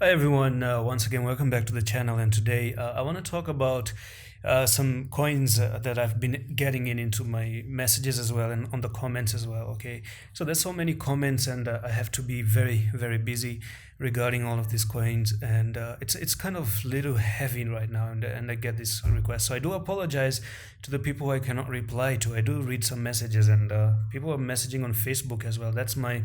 Hi everyone, once again welcome back to the channel, and today I want to talk about some coins that I've been getting into my messages as well and on the comments as well. Okay, so there's so many comments and I have to be very busy regarding all of these coins, and it's kind of little heavy right now, and I get this request, so I do apologize to the people I cannot reply to. I do read some messages, and people are messaging on Facebook as well. That's my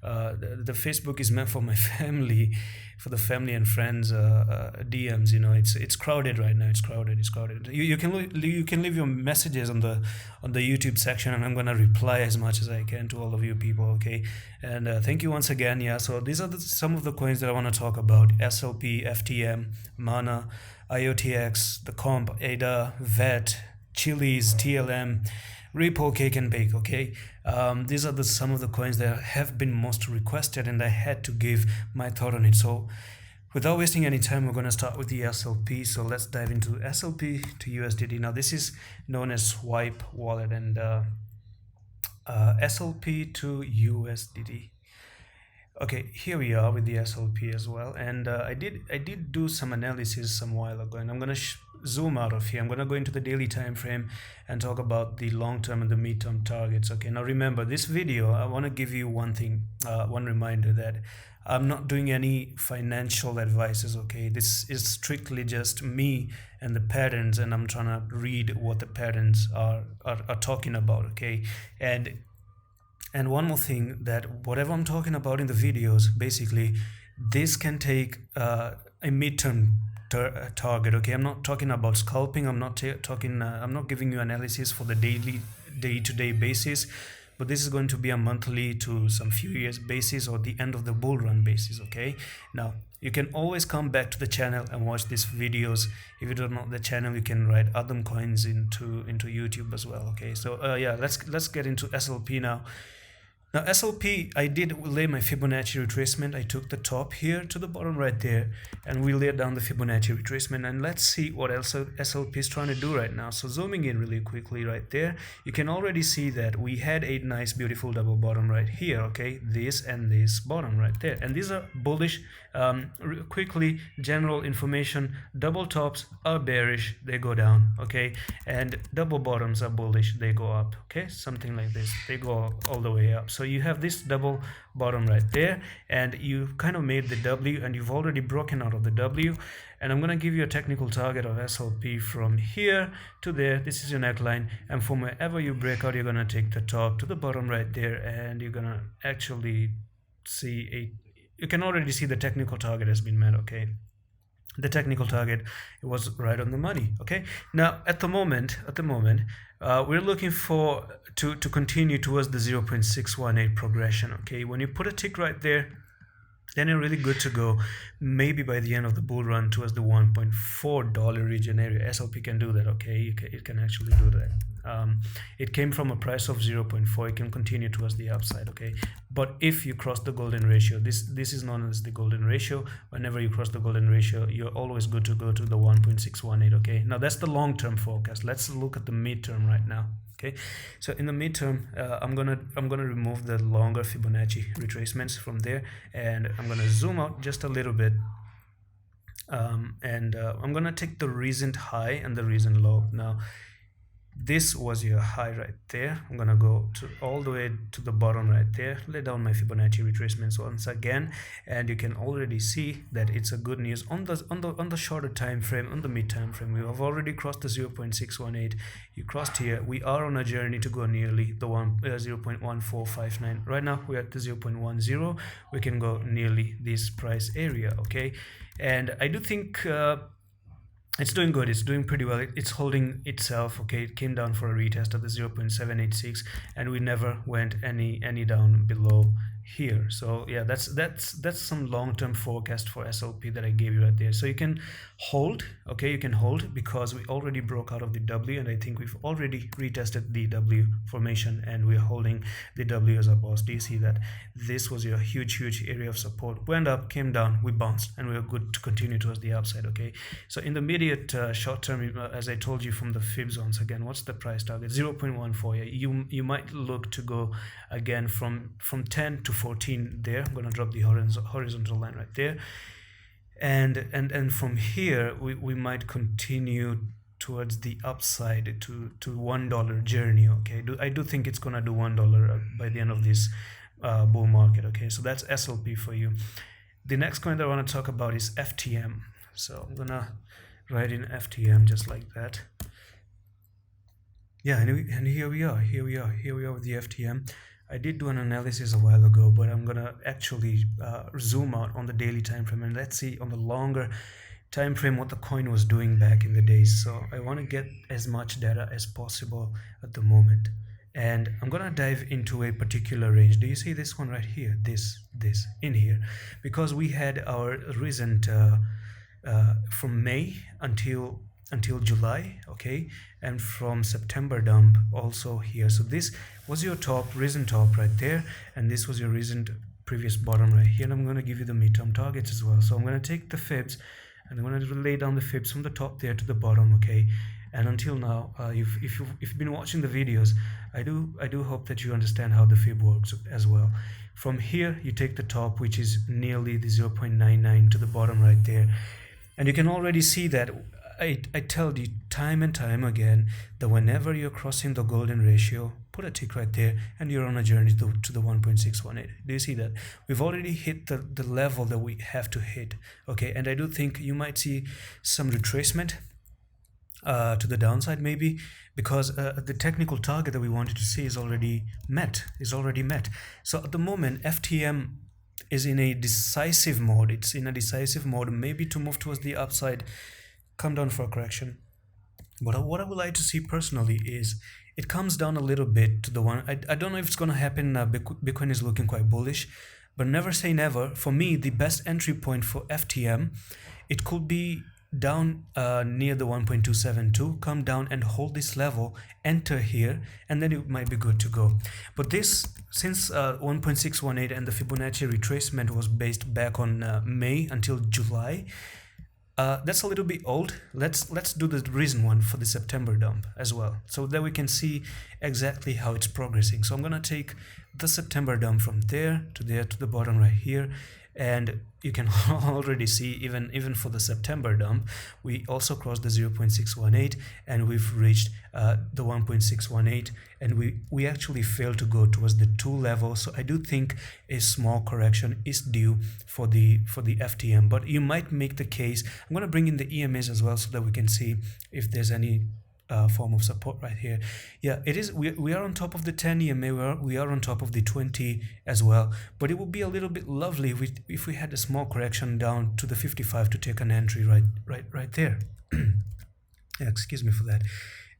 the Facebook is meant for my family, for the family and friends DMs. You know, it's crowded right now. It's crowded. You can leave your messages on the YouTube section, and I'm gonna reply as much as I can to all of you people. Okay, and thank you once again. Yeah, so these are some of the coins that I want to talk about: SLP, FTM, Mana, IOTX, the Comp, ADA, VET, Chili's, TLM, Repo, Cake and Bake. Okay, these are some of the coins that have been most requested, and I had to give my thought on it. So without wasting any time, we're going to start with the SLP. So let's dive into SLP to USDT. Now this is known as Swipe Wallet, and SLP to USDT. Okay, here we are with the SLP as well, and I did do some analysis some while ago, and I'm gonna zoom out of here. I'm gonna go into the daily time frame and talk about the long-term and the mid-term targets. Okay, now remember, this video, I want to give you one thing, one reminder that I'm not doing any financial advices. Okay, this is strictly just me and the patterns, and I'm trying to read what the patterns are talking about. Okay, and one more thing, that whatever I'm talking about in the videos, basically, this can take a midterm target. Okay, I'm not talking about scalping. I'm not giving you analysis for the day-to-day basis, but this is going to be a monthly to some few years basis, or the end of the bull run basis. Okay, now you can always come back to the channel and watch these videos. If you don't know the channel, you can write other coins into YouTube as well. Okay, so yeah, let's get into SLP now. Now SLP, I did lay my Fibonacci retracement. I took the top here to the bottom right there, and we laid down the Fibonacci retracement, and let's see what else SLP is trying to do right now. So zooming in really quickly right there, you can already see that we had a nice beautiful double bottom right here. Okay, this and this bottom right there, and these are bullish. Quickly, general information: double tops are bearish, they go down. Okay, and double bottoms are bullish, they go up. Okay, something like this, they go all the way up. So you have this double bottom right there, and you kind of made the W, and you've already broken out of the W. And I'm going to give you a technical target of SLP from here to there. This is your neckline, and from wherever you break out, you're going to take the top to the bottom right there, and you're going to actually see you can already see the technical target has been met. Okay, the technical target, it was right on the money. Okay, now at the moment we're looking for to continue towards the 0.618 progression. Okay, when you put a tick right there, then you're really good to go. Maybe by the end of the bull run towards the $1.4 region area, SLP can do that. Okay, it can actually do that. It came from a price of 0.4. It can continue towards the upside. Okay, but if you cross the golden ratio, this is known as the golden ratio. Whenever you cross the golden ratio, you're always good to go to the 1.618. Okay, now that's the long-term forecast. Let's look at the midterm right now. Okay, so in the midterm, I'm gonna remove the longer Fibonacci retracements from there, and I'm gonna zoom out just a little bit, and I'm gonna take the recent high and the recent low. Now this was your high right there. I'm gonna go all the way to the bottom right there, lay down my Fibonacci retracements once again, and you can already see that it's a good news on the shorter time frame. On the mid time frame, we have already crossed the 0.618. You crossed here. We are on a journey to go nearly the 0.1459. right now we're at the 0.10. We can go nearly this price area. Okay, and I do think it's doing good. It's doing pretty well. It's holding itself. Okay, it came down for a retest at the 0.786, and we never went any down below here. So yeah, that's some long-term forecast for SLP that I gave you right there. So you can hold. Okay, you can hold because we already broke out of the W, and I think we've already retested the W formation, and we're holding the W as a boss. Do you see that? This was your huge area of support. Went up, came down, we bounced, and we're good to continue towards the upside. Okay, so in the immediate short term, as I told you from the fib zones, again, what's the price target? 0.14. You might look to go again from 10 to 14 there. I'm going to drop the horizontal line right there. and from here we might continue towards the upside to $1 journey. Okay, I do think it's gonna do $1 by the end of this bull market. Okay, so that's SLP for you. The next coin that I want to talk about is FTM. So I'm gonna write in FTM just like that. Yeah, and here we are with the FTM. I did do an analysis a while ago, but I'm gonna actually zoom out on the daily time frame, and let's see on the longer time frame what the coin was doing back in the days. So I want to get as much data as possible at the moment, and I'm gonna dive into a particular range. Do you see this one right here, this in here? Because we had our recent from May until July, okay, and from September dump also here. So this was your top, recent top right there, and this was your recent previous bottom right here. And I'm going to give you the midterm targets as well. So I'm going to take the fibs and I'm going to lay down the fibs from the top there to the bottom, okay. And until now, if you've been watching the videos, I do hope that you understand how the fib works as well. From here, you take the top, which is nearly the 0.99 to the bottom right there, and you can already see that I tell you time and time again that whenever you're crossing the golden ratio, put a tick right there and you're on a journey to the 1.618. Do you see that? We've already hit the level that we have to hit, okay? And I do think you might see some retracement to the downside maybe, because the technical target that we wanted to see is already met. So at the moment, FTM is in a decisive mode. It's in a decisive mode, maybe to move towards the upside, come down for a correction. But what I would like to see personally is it comes down a little bit to the one. I don't know if it's going to happen. Bitcoin is looking quite bullish, but never say never. For me, the best entry point for FTM, it could be down near the 1.272, come down and hold this level, enter here, and then it might be good to go. But this, since 1.618 and the Fibonacci retracement was based back on May until July, that's a little bit old. Let's do the recent one for the September dump as well, so that we can see exactly how it's progressing. So I'm gonna take the September dump from there to the bottom right here, and you can already see even for the September dump, we also crossed the 0.618 and we've reached the 1.618, and we actually failed to go towards the 2 level. So I do think a small correction is due for the FTM, but you might make the case. I'm going to bring in the EMAs as well so that we can see if there's any form of support right here. Yeah, it is. We are on top of the 10 EMA. We are on top of the 20 as well. But it would be a little bit lovely if we had a small correction down to the 55 to take an entry right there. Yeah, excuse me for that.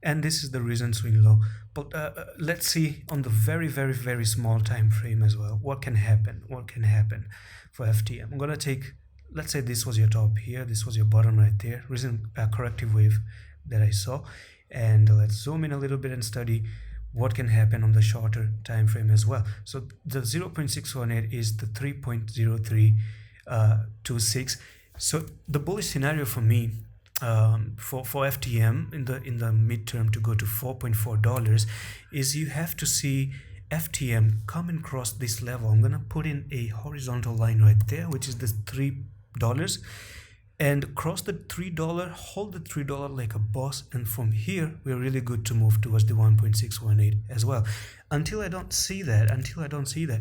And this is the recent swing low. But let's see on the very, very, very small time frame as well. What can happen? What can happen for FTM? I'm gonna take. Let's say this was your top here. This was your bottom right there. Recent corrective wave that I saw. And let's zoom in a little bit and study what can happen on the shorter time frame as well. So the 0.618 is the 3.0326. So the bullish scenario for me for FTM in the midterm to go to $4.4 is you have to see FTM come and cross this level. I'm gonna put in a horizontal line right there, which is the $3, and cross the $3, hold the $3 like a boss, and from here we're really good to move towards the 1.618 as well. Until I don't see that,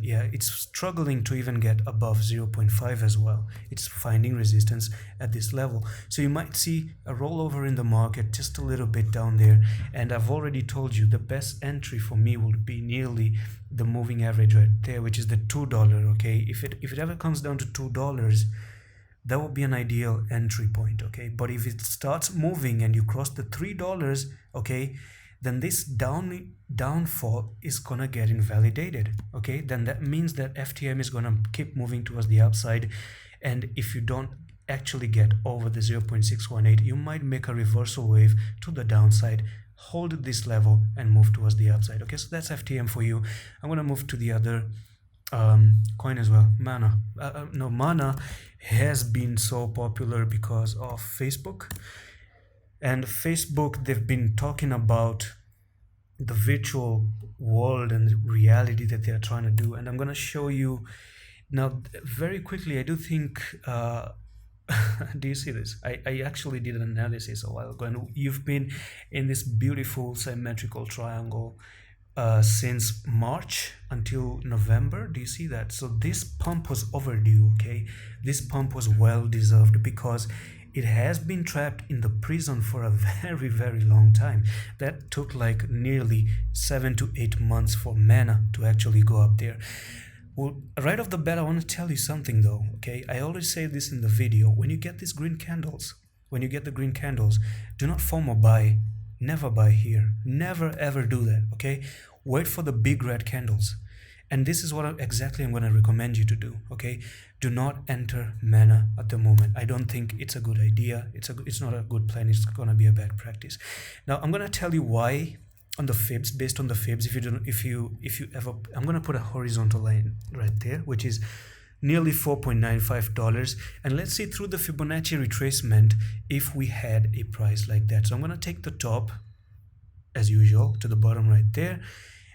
yeah, it's struggling to even get above 0.5 as well. It's finding resistance at this level. So you might see a rollover in the market just a little bit down there, and I've already told you the best entry for me would be nearly the moving average right there, which is the $2, okay? If it ever comes down to $2, that would be an ideal entry point, okay? But if it starts moving and you cross the $3, okay, then this downfall is gonna get invalidated, okay? Then that means that FTM is gonna keep moving towards the upside, and if you don't actually get over the 0.618, you might make a reversal wave to the downside, hold this level and move towards the upside. Okay, so that's FTM for you. I'm gonna move to the other coin as well. Mana has been so popular because of Facebook, and Facebook, they've been talking about the virtual world and the reality that they're trying to do, and I'm going to show you now very quickly. I do think Do you see this? I actually did an analysis a while ago, and you've been in this beautiful symmetrical triangle since March until November. Do you see that? So this pump was overdue, okay? This pump was well deserved because it has been trapped in the prison for a very, very long time. That took like nearly 7 to 8 months for mana to actually go up there. Well, right off the bat, I want to tell you something though, okay? I always say this in the video. When you get these green candles, do not form a buy. Never buy here. Never ever do that, okay? Wait for the big red candles. And this is what exactly I'm going to recommend you to do, okay? Do not enter mana at the moment. I don't think it's a good idea. It's not a good plan. It's going to be a bad practice. Now, I'm going to tell you why on the fibs, based on the fibs. If you ever, I'm going to put a horizontal line right there, which is nearly $4.95. And let's see through the Fibonacci retracement if we had a price like that. So I'm going to take the top as usual to the bottom right there.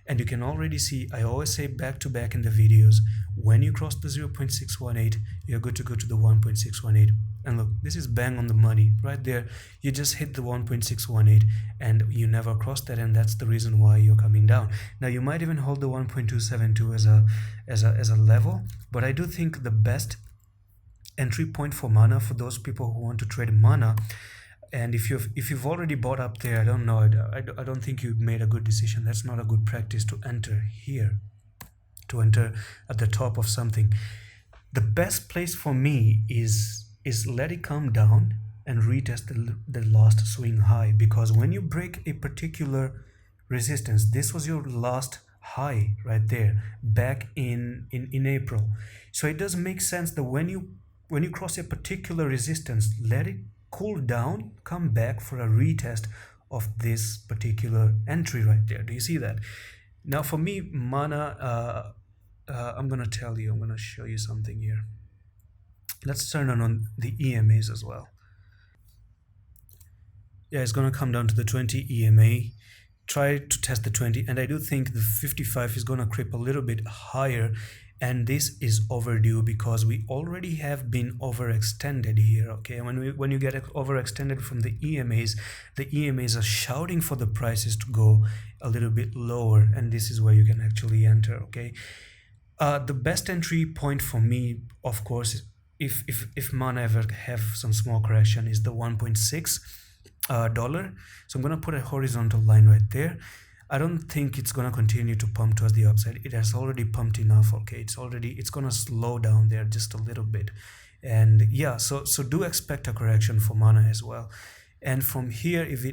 And you can already see, I always say back to back in the videos, when you cross the 0.618, you're good to go to the 1.618. And look, this is bang on the money right there. You just hit the 1.618 and you never crossed that, and that's the reason why you're coming down. Now you might even hold the 1.272 as a level, but I do think the best entry point for mana for those people who want to trade mana. And if you've already bought up there, I don't know, I don't think you've made a good decision. That's not a good practice to enter here, to enter at the top of something. The best place for me is let it come down and retest the last swing high, because when you break a particular resistance, this was your last high right there back in April. So it does make sense that when you cross a particular resistance, let it cool down, come back for a retest of this particular entry right there. Do you see that? Now for me, mana, I'm going to show you something here. Let's turn on the EMAs as well. Yeah, it's going to come down to the 20 EMA. Try to test the 20, and I do think the 55 is going to creep a little bit higher, and this is overdue because we already have been overextended here, okay? When you get overextended from the EMAs are shouting for the prices to go a little bit lower, and this is where you can actually enter, okay? The best entry point for me, of course, if mana ever have some small correction, is the 1.6 dollar. So I'm going to put a horizontal line right there. I don't think it's going to continue to pump towards the upside. It has already pumped enough, okay? It's going to slow down there just a little bit. And yeah, so do expect a correction for mana as well. And from here, if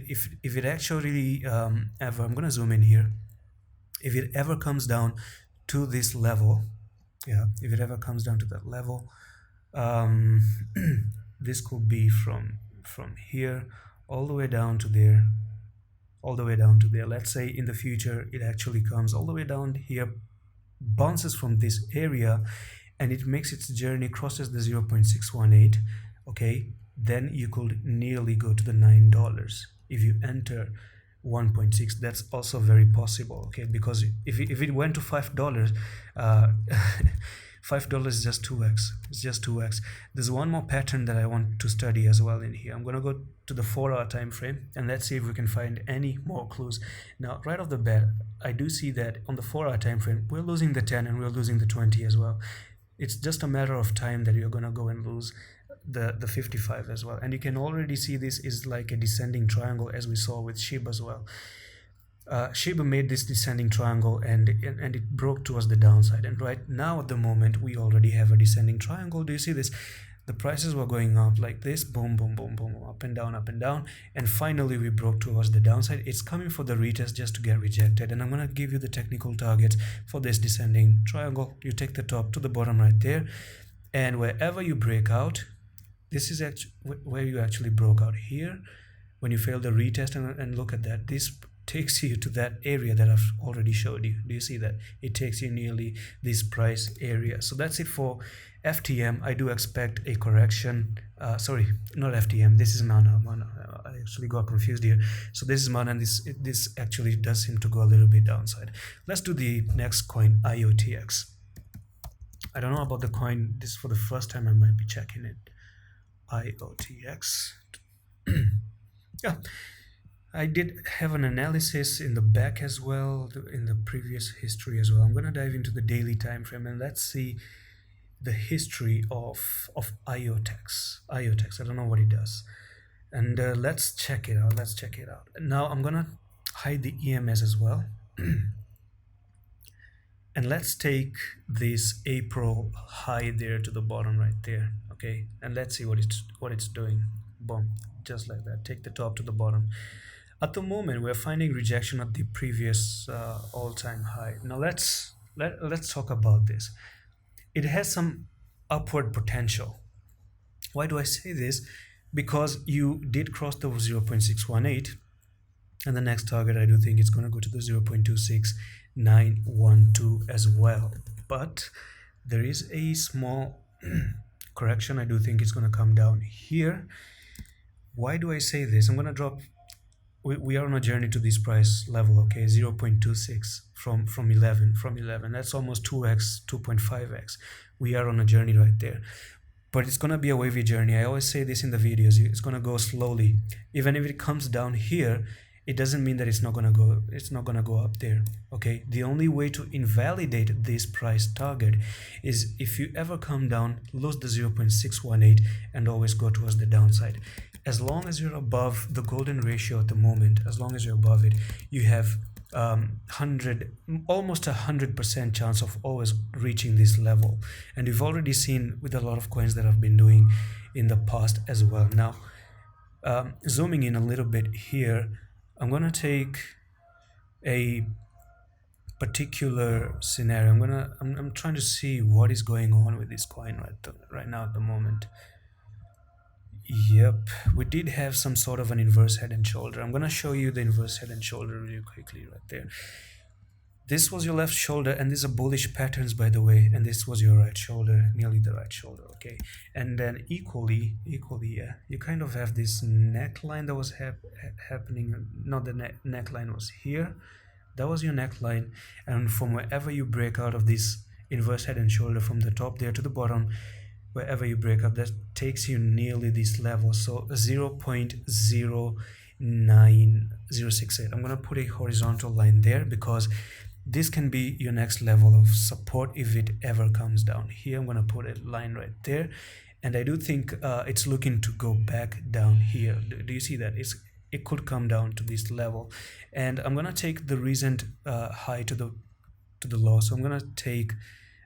it actually ever, I'm going to zoom in here, if it ever comes down to this level, yeah, if it ever comes down to that level, this could be from here all the way down to there, let's say in the future it actually comes all the way down here, bounces from this area, and it makes its journey, crosses the 0.618, okay, then you could nearly go to the $9 if you enter 1.6. That's also very possible, okay, because if it went to $5, $5 is just 2x. It's just 2x. There's one more pattern that I want to study as well in here. I'm going to go to the 4-hour time frame and let's see if we can find any more clues. Now, right off the bat, I do see that on the 4-hour time frame, we're losing the 10 and we're losing the 20 as well. It's just a matter of time that you're going to go and lose the 55 as well. And you can already see this is like a descending triangle, as we saw with SHIB as well. Shiba made this descending triangle and it broke towards the downside, and right now at the moment we already have a descending triangle. Do you see this? The prices were going up like this, boom boom boom boom, up and down, and finally we broke towards the downside. It's coming for the retest just to get rejected, and I'm going to give you the technical targets for this descending triangle. You take the top to the bottom right there, and wherever you break out, this is actually where you actually broke out here when you failed the retest, and look at that, this takes you to that area that I've already showed you. Do you see that? It takes you nearly this price area. So that's it for FTM. I do expect a correction. Sorry, not FTM. This is mana. I actually got confused here. So this is mana, and this actually does seem to go a little bit downside. Let's do the next coin, IOTX. I don't know about the coin. This is for the first time I might be checking it. IOTX. Yeah, I did have an analysis in the back as well, in the previous history as well. I'm going to dive into the daily time frame and let's see the history of IOTX. IOTX, I don't know what it does. And let's check it out. Let's check it out. Now I'm going to hide the EMS as well. And let's take this April high there to the bottom right there, okay? And let's see what it's doing. Boom, just like that. Take the top to the bottom. At the moment, we're finding rejection at the previous all-time high. Now let's talk about this. It has some upward potential. Why do I say this? Because you did cross the 0.618, and the next target I do think it's going to go to the 0.26912 as well. But there is a small correction. I do think it's going to come down here. Why do I say this? I'm going to drop. We are on a journey to this price level, okay, 0.26 from 11. That's almost 2x, 2.5x. We are on a journey right there. But it's going to be a wavy journey. I always say this in the videos. It's going to go slowly. Even if it comes down here, it doesn't mean that it's not going to go up there, okay? The only way to invalidate this price target is if you ever come down, lose the 0.618 and always go towards the downside. As long as you're above the golden ratio at the moment, as long as you're above it, you have almost 100% chance of always reaching this level. And you've already seen with a lot of coins that I've been doing in the past as well. Now, zooming in a little bit here, I'm going to take a particular scenario. I'm trying to see what is going on with this coin right now at the moment. Yep, we did have some sort of an inverse head and shoulder. I'm going to show you the inverse head and shoulder really quickly right there. This was your left shoulder, and these are bullish patterns, by the way, and this was your right shoulder, nearly the right shoulder, okay? And then equally, yeah, you kind of have this neckline that was happening. Not the neckline was here. That was your neckline, and from wherever you break out of this inverse head and shoulder, from the top there to the bottom, wherever you break up, that takes you nearly this level. So 0.0968. I'm going to put a horizontal line there because this can be your next level of support if it ever comes down. Here I'm going to put a line right there, and I do think it's looking to go back down here. Do you see that? It could come down to this level, and I'm going to take the recent high to the low. So I'm going to take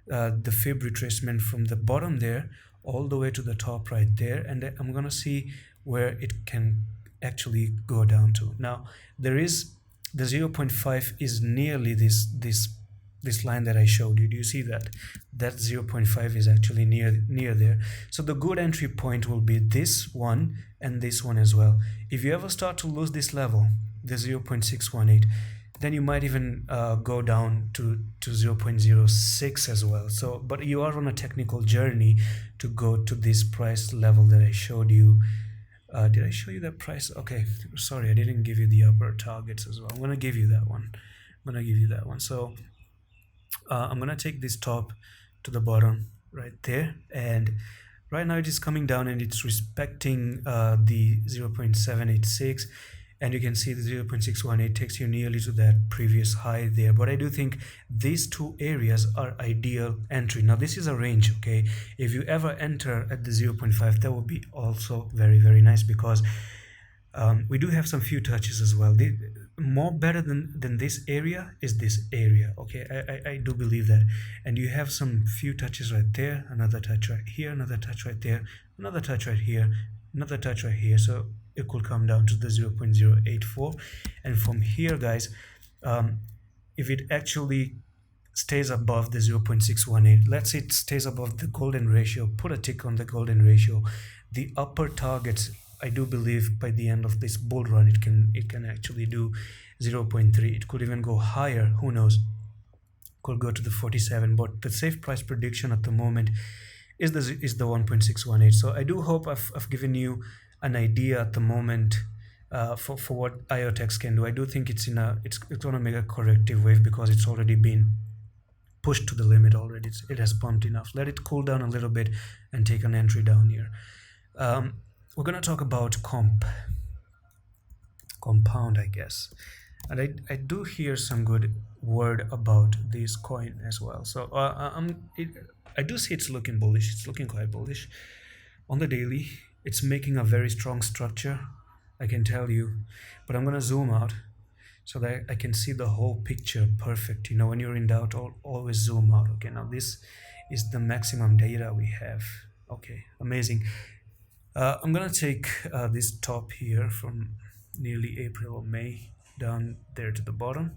the fib retracement from the bottom there all the way to the top right there, and I'm gonna see where it can actually go down to. Now there is the 0.5 is nearly this line that I showed you. Do you see that 0.5 is actually near there? So the good entry point will be this one and this one as well. If you ever start to lose this level, the 0.618, then you might even go down to 0.06 as well. So, but you are on a technical journey to go to this price level that I showed you. Did I show you that price? Okay, sorry, I didn't give you the upper targets as well. I'm gonna give you that one. So I'm gonna take this top to the bottom right there, and right now it is coming down and it's respecting the 0.786. And you can see the 0.618 takes you nearly to that previous high there. But I do think these two areas are ideal entry. Now this is a range, okay? If you ever enter at the 0.5, that would be also very, very nice, because we do have some few touches as well. More better than this area is this area, okay? I do believe that. And you have some few touches right there, another touch right here, another touch right there, another touch right here, another touch right here. So it could come down to the 0.084, and from here, guys, if it actually stays above the 0.618, let's say it stays above the golden ratio, put a tick on the golden ratio. The upper targets, I do believe by the end of this bull run, it can actually do 0.3. It could even go higher, who knows, could go to the 47. But the safe price prediction at the moment is the 1.618. So I do hope I've given you an idea at the moment for what IOTX can do. I do think it's going to make a corrective wave because it's already been pushed to the limit already. It has pumped enough. Let it cool down a little bit and take an entry down here. We're gonna talk about compound, I guess, and I do hear some good word about this coin as well. So I do see it's looking bullish. It's looking quite bullish on the daily. It's making a very strong structure, I can tell you, but I'm gonna zoom out so that I can see the whole picture perfect. You know, when you're in doubt, always zoom out. Okay, now this is the maximum data we have. Okay, amazing. I'm gonna take this top here from nearly April or May down there to the bottom,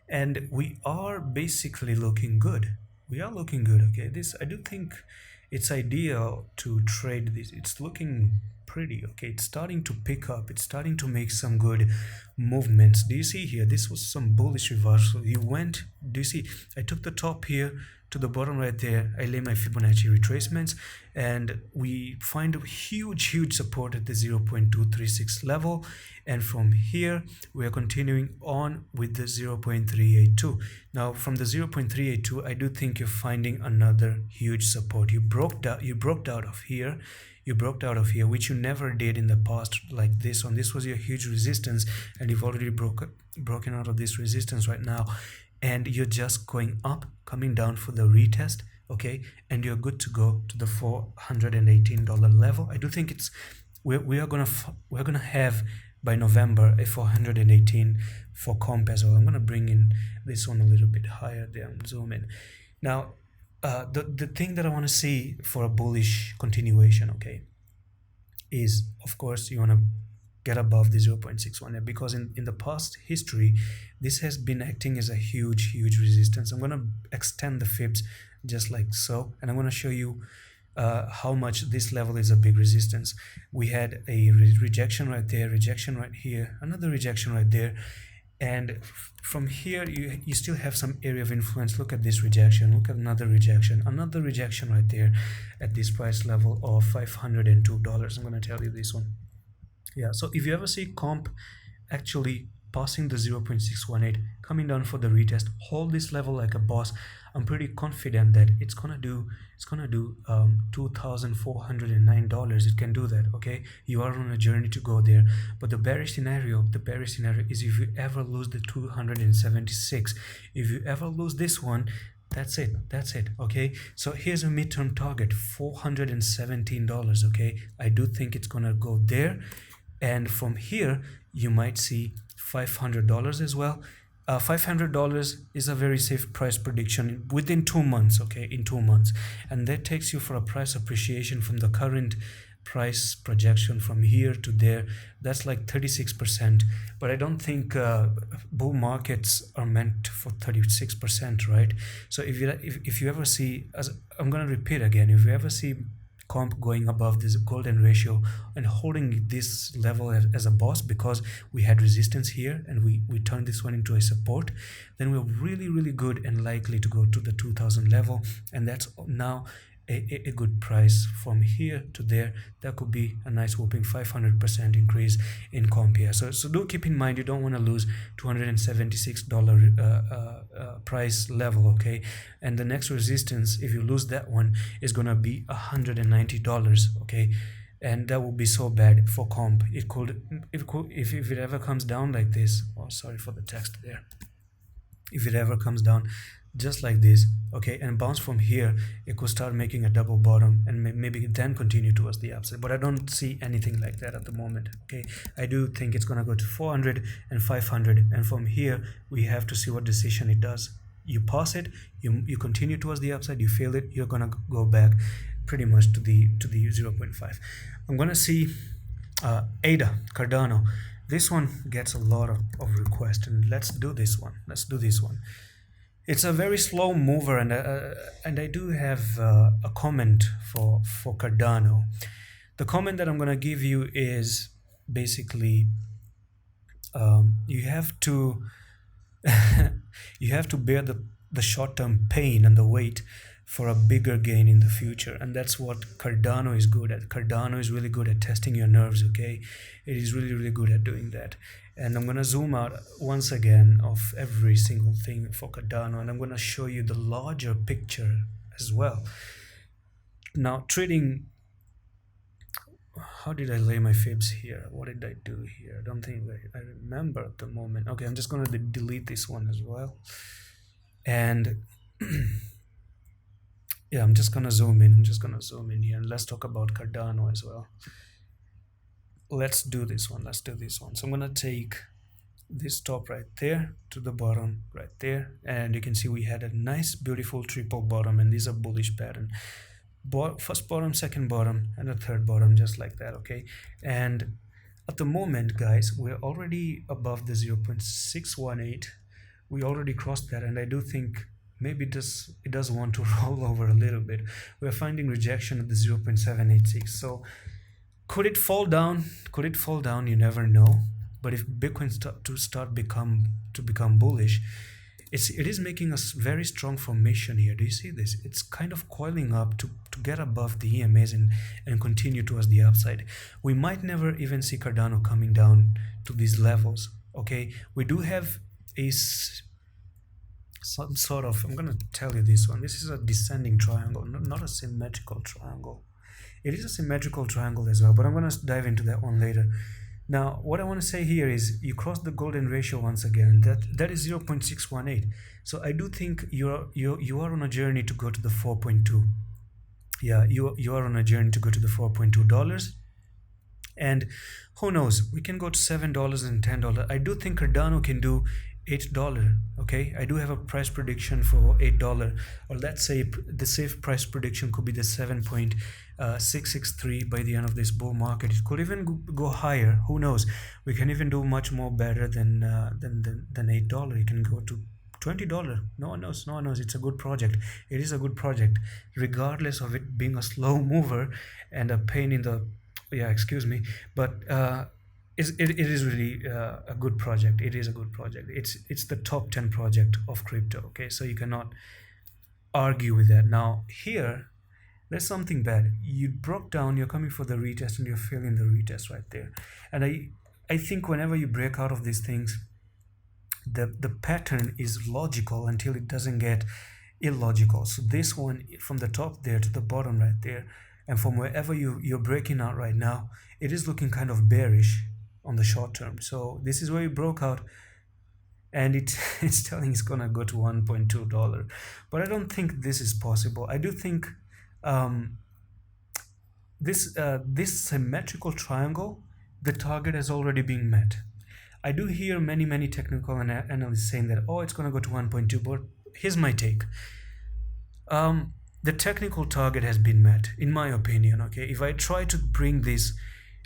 and we are basically looking good. We are looking good. Okay, this, I do think it's ideal to trade this. It's looking pretty. Okay, it's starting to pick up. It's starting to make some good movements. Do you see here, this was some bullish reversal. You went, do you see, I took the top here to the bottom right there. I lay my Fibonacci retracements, and we find a huge support at the 0.236 level, and from here we are continuing on with the 0.382. Now from the 0.382, I do think you're finding another huge support. You broke out of here. You broke out of here, which you never did in the past like this one. This was your huge resistance, and you've already broken out of this resistance right now, and you're just going up, coming down for the retest. Okay, and you're good to go to the $418 level. I do think it's we're gonna have by November a 418 for comp as well. I'm gonna bring in this one a little bit higher there and zoom in. Now the thing that I want to see for a bullish continuation, okay, is of course you want to get above the 0.61, because in the past history this has been acting as a huge resistance. I'm going to extend the fibs just like so, and I'm going to show you how much this level is a big resistance. We had a rejection right there, rejection right here, another rejection right there, and from here you still have some area of influence. Look at this rejection, look at another rejection right there at this price level of $502. I'm going to tell you this one. Yeah, so if you ever see comp actually passing the 0.618, coming down for the retest, hold this level like a boss, I'm pretty confident that it's gonna do $2,409. It can do that. Okay, you are on a journey to go there, but the bearish scenario is if you ever lose the 276, if you ever lose this one, that's it. Okay, so here's a midterm target, $417. Okay, I do think it's gonna go there, and from here you might see $500 as well. $500 is a very safe price prediction within 2 months. Okay, in 2 months, and that takes you for a price appreciation from the current price projection from here to there. That's like 36%, but I don't think bull markets are meant for 36%, right? So if you ever see, as I'm going to repeat again, if you ever see comp going above this golden ratio and holding this level as a boss, because we had resistance here and we turned this one into a support, then we're really good and likely to go to the 2000 level, and that's now a good price. From here to there, that could be a nice whopping 500% increase in comp here. So do keep in mind, you don't want to lose $276 price level. Okay, and the next resistance, if you lose that one, is gonna be $190. Okay, and that would be so bad for comp. It could if it ever comes down like this. Oh, sorry for the text there. If it ever comes down just like this, okay, and bounce from here, it could start making a double bottom and maybe then continue towards the upside, but I don't see anything like that at the moment. Okay, I do think it's gonna go to 400 and 500, and from here we have to see what decision it does. You pass it, you continue towards the upside, you fail it, you're gonna go back pretty much to the 0.5. I'm gonna see ADA, Cardano. This one gets a lot of requests, and let's do this one. It's a very slow mover, and I do have a comment for Cardano. The comment that I'm gonna give you is basically you have to bear the short-term pain and the weight for a bigger gain in the future, and that's what Cardano is good at. Cardano is really good at testing your nerves. Okay, it is really good at doing that. And I'm gonna zoom out once again of every single thing for Cardano, and I'm gonna show you the larger picture as well. Now, trading how did I lay my fibs here? What did I do here? I don't think I remember at the moment. Okay, I'm just going to delete this one as well. And yeah, I'm just going to zoom in. I'm just going to zoom in here, and let's talk about Cardano as well. Let's do this one. Let's do this one. So I'm going to take this top right there to the bottom right there, and you can see we had a nice beautiful triple bottom, and these are bullish pattern. First bottom, second bottom, and a third bottom, just like that. Okay, and at the moment, guys, we're already above the 0.618. We already crossed that, and I do think maybe it does want to roll over a little bit. We're finding rejection at the 0.786. So could it fall down? Could it fall down? You never know. But if Bitcoin become bullish, it is making a very strong formation here. Do you see this? It's kind of coiling up to get above the EMAs and continue towards the upside. We might never even see Cardano coming down to these levels. Okay, we do have some sort of, I'm gonna tell you this one. This is a descending triangle, not a symmetrical triangle. It is a symmetrical triangle as well, but I'm gonna dive into that one later. Now, what I want to say here is you cross the golden ratio once again. That is 0.618. So I do think you are on a journey to go to the 4.2. Yeah, you are on a journey to go to the $4.2. And who knows, we can go to $7 and $10. I do think Cardano can do $8. Okay, I do have a price prediction for $8, or let's say the safe price prediction could be the 7.663 by the end of this bull market. It could even go higher. Who knows? We can even do much more better than $8. You can go to $20. No one knows. No one knows. It's a good project. It is a good project, regardless of it being a slow mover and a pain in the, yeah, excuse me, but it is really a good project. It is a good project. It's the top 10 project of crypto. Okay, so you cannot argue with that. Now here, there's something bad. You broke down. You're coming for the retest, and you're failing the retest right there. And I think whenever you break out of these things, the pattern is logical until it doesn't get illogical. So this one from the top there to the bottom right there, and from wherever you're breaking out right now, it is looking kind of bearish on the short term. So this is where you broke out, and it's telling it's gonna go to $1.2. But I don't think this is possible. I do think this symmetrical triangle, the target has already been met. I do hear many technical analysts saying that, oh, it's gonna go to 1.2, but here's my take. The technical target has been met, in my opinion. Okay, if I try to bring this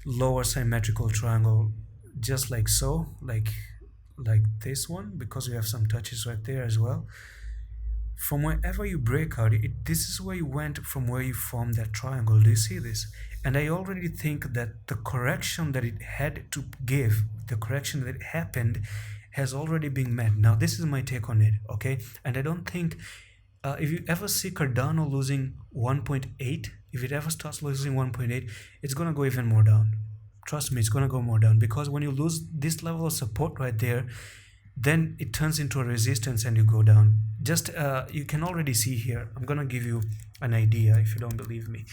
lower symmetrical triangle just like so, like this one, because we have some touches right there as well, from wherever you break out, this is where you went from where you formed that triangle. Do you see this? And I already think that the correction that it had to give, the correction that happened, has already been met. Now this is my take on it. Okay, and I don't think if you ever see Cardano losing 1.8, if it ever starts losing 1.8, it's gonna go even more down. Trust me, it's gonna go more down, because when you lose this level of support right there, then it turns into a resistance and you go down. Just you can already see here. I'm gonna give you an idea if you don't believe me.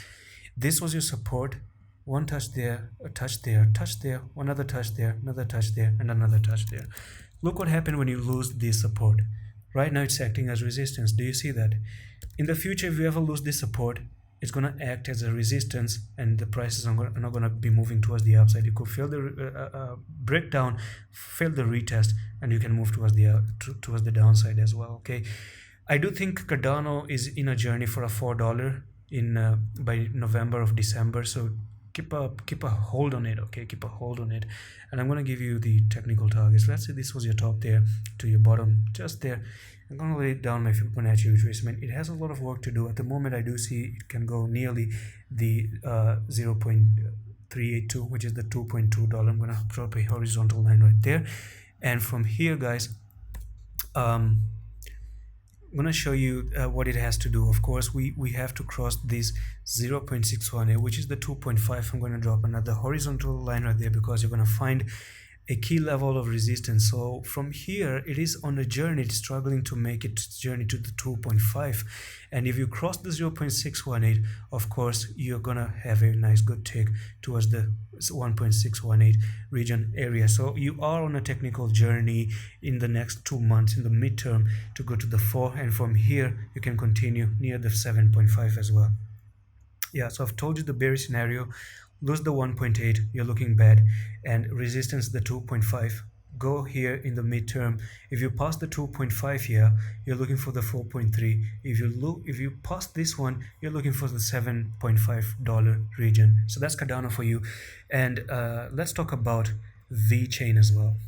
This was your support. One touch there, a touch there, another touch there, another touch there, and another touch there. Look what happened when you lose this support. Right now it's acting as resistance. Do you see that? In the future, if you ever lose this support, it's going to act as a resistance, and the prices are not going to be moving towards the upside. You could fail the breakdown, fail the retest, and you can move towards the downside as well. Okay, I do think Cardano is in a journey for a $4 by November or December. So keep a hold on it. Okay, keep a hold on it. And I'm going to give you the technical targets. Let's say this was your top there to your bottom, just there. I'm going to lay down my Fibonacci retracement. It has a lot of work to do. At the moment, I do see it can go nearly the 0.382, which is the $2.2. I'm going to drop a horizontal line right there. And from here, guys, I'm going to show you what it has to do. Of course, we have to cross this 0.618, which is the 2.5. I'm going to drop another horizontal line right there, because you're going to find a key level of resistance. So from here, it is on a journey. It's struggling to make its journey to the 2.5. And if you cross the 0.618, of course, you're gonna have a nice good tick towards the 1.618 region area. So you are on a technical journey in the next 2 months in the midterm to go to the 4, and from here you can continue near the 7.5 as well. Yeah, so I've told you the bearish scenario. Lose the 1.8, you're looking bad, and resistance the 2.5. Go here in the midterm. If you pass the 2.5 here, you're looking for the 4.3. If you pass this one, you're looking for the $7.5 region. So that's Cardano for you. And let's talk about VeChain as well.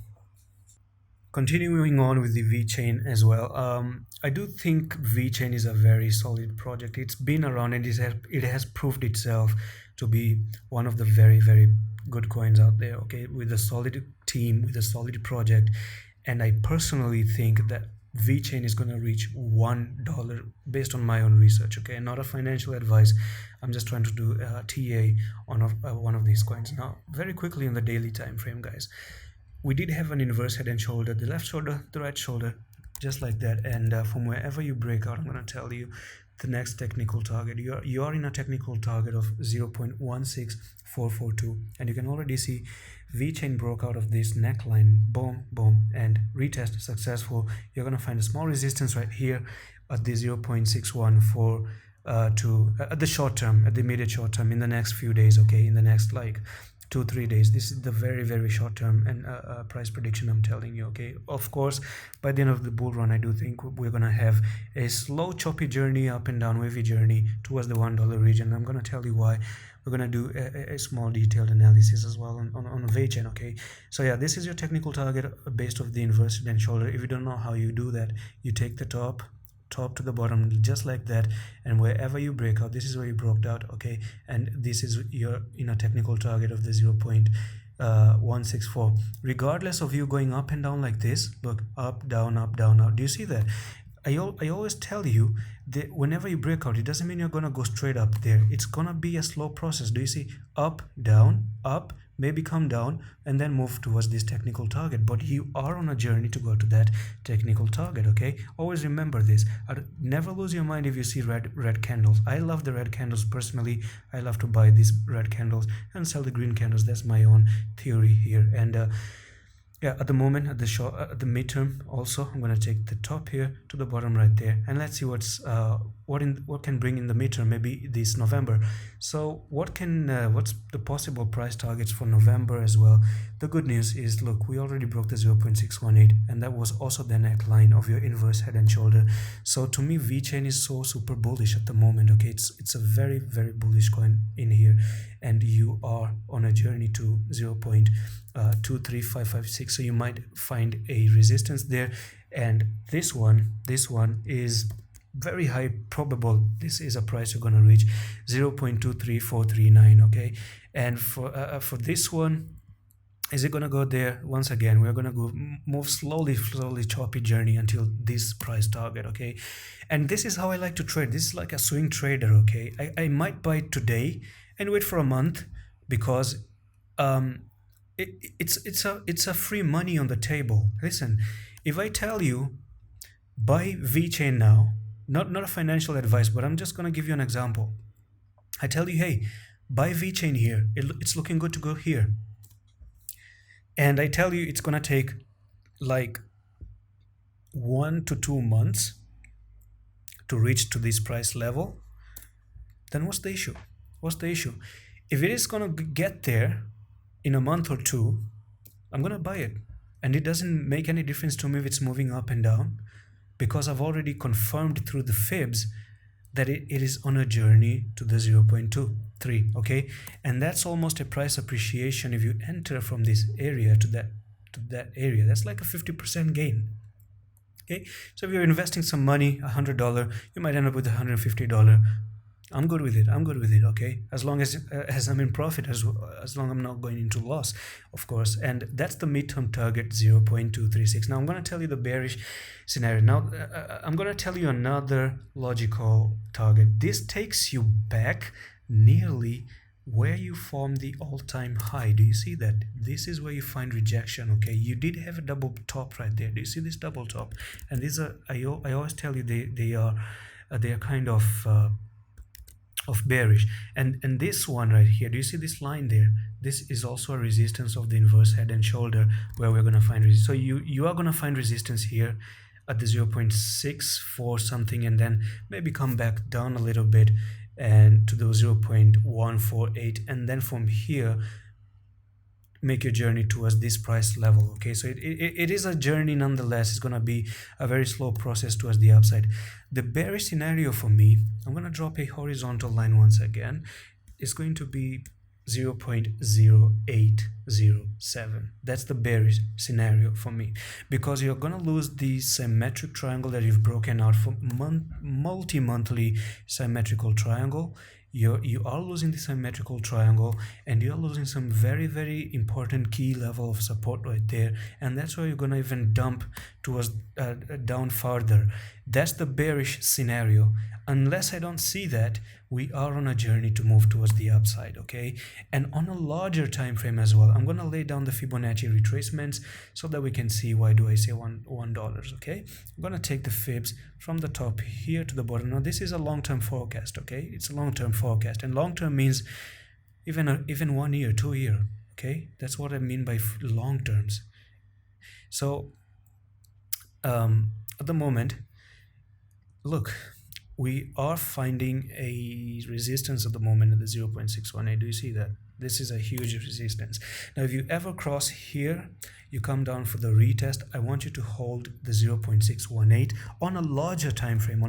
Continuing on with the VeChain as well, I do think VeChain is a very solid project. It's been around and it has proved itself to be one of the very, very good coins out there, okay, with a solid team, with a solid project. And I personally think that VeChain is going to reach $1 based on my own research, okay, not a financial advice. I'm just trying to do TA on one of these coins. Now, very quickly in the daily time frame, guys, we did have an inverse head and shoulder, the left shoulder, the right shoulder, just like that. And from wherever you break out, I'm going to tell you the next technical target. You are in a technical target of 0.16442, and you can already see VeChain broke out of this neckline, boom, boom, and retest successful. You're going to find a small resistance right here at the 0.614 at the short term, at the immediate short term, in the next few days, okay, in the next like 2-3 days. This is the very, very short term and price prediction I'm telling you, okay. Of course, by the end of the bull run, I do think we're gonna have a slow choppy journey, up and down wavy journey towards the $1 region. I'm gonna tell you why. We're gonna do a small detailed analysis as well on VeChain, okay. So yeah, this is your technical target based off the inverse head and shoulder. If you don't know how you do that, you take the top to the bottom, just like that, and wherever you break out, this is where you broke out, okay, and this is your technical target of the 0.164. Regardless of you going up and down like this, look, up, down, up, down, up. Do you see that? I always tell you that whenever you break out, it doesn't mean you're gonna go straight up there. It's gonna be a slow process. Do you see? Up, down, up, maybe come down, and then move towards this technical target. But you are on a journey to go to that technical target, okay? Always remember this. Never lose your mind if you see red candles. I love the red candles personally. I love to buy these red candles and sell the green candles. That's my own theory here. And yeah, at the moment, at the midterm, also I'm gonna take the top here to the bottom right there, and let's see what can bring in the midterm, maybe this November. So what's the possible price targets for November as well? The good news is, look, we already broke the 0.618, and that was also the neckline of your inverse head and shoulder. So to me, VeChain is so super bullish at the moment, okay. It's a very, very bullish coin in here, and you are on a journey to 0.23556. So you might find a resistance there, and this one is very high probable. This is a price you're gonna reach 0.23439, okay. And for this one, is it gonna go there? Once again, we're gonna go move slowly choppy journey until this price target, okay. And this is how I like to trade. This is like a swing trader, okay. I might buy it today and wait for a month, because it's a free money on the table. Listen, if I tell you buy VeChain now, not a financial advice, but I'm just gonna give you an example. I tell you, hey, buy VeChain here. It's looking good to go here. And I tell you it's gonna take like 1 to 2 months to reach to this price level. Then what's the issue? What's the issue? If it is gonna get there in a month or two, I'm gonna buy it, and it doesn't make any difference to me if it's moving up and down, because I've already confirmed through the fibs that it is on a journey to the 0.23, okay. And that's almost a price appreciation. If you enter from this area to that area, that's like a 50% gain, okay. So if you're investing some money, $100, you might end up with $150. I'm good with it, okay, as long as I'm in profit, as long as I'm not going into loss, of course. And that's the midterm target, 0.236. Now I'm going to tell you the bearish scenario. Now I'm going to tell you another logical target. This takes you back nearly where you form the all-time high. Do you see that? This is where you find rejection. Okay, you did have a double top right there. Do you see this double top? And these are, I always tell you, they are kind of bearish. And this one right here, do you see this line there? This is also a resistance of the inverse head and shoulder, where we're going to find resistance. So you are going to find resistance here at the 0.64 something, and then maybe come back down a little bit and to the 0.148, and then from here make your journey towards this price level. Okay, so it is a journey nonetheless. It's going to be a very slow process towards the upside. The bearish scenario for me, I'm going to drop a horizontal line once again. It's going to be 0.0807. That's the bearish scenario for me, because you're going to lose the symmetric triangle that you've broken out from multi-monthly symmetrical triangle. You are losing the symmetrical triangle, and you're losing some very, very important key level of support right there, and that's why you're going to even dump towards down further. That's the bearish scenario. Unless I don't see that, we are on a journey to move towards the upside. Okay, and on a larger time frame as well, I'm going to lay down the Fibonacci retracements so that we can see why do I say $1. Okay, I'm going to take the fibs from the top here to the bottom. Now this is a long-term forecast. Okay, it's a long-term forecast, and long-term means even 1 year, 2 year. Okay, that's what I mean by long terms. So at the moment, look, we are finding a resistance at the moment at the 0.618. Do you see that? This is a huge resistance. Now, if you ever cross here, you come down for the retest. I want you to hold the 0.618 on a larger time frame,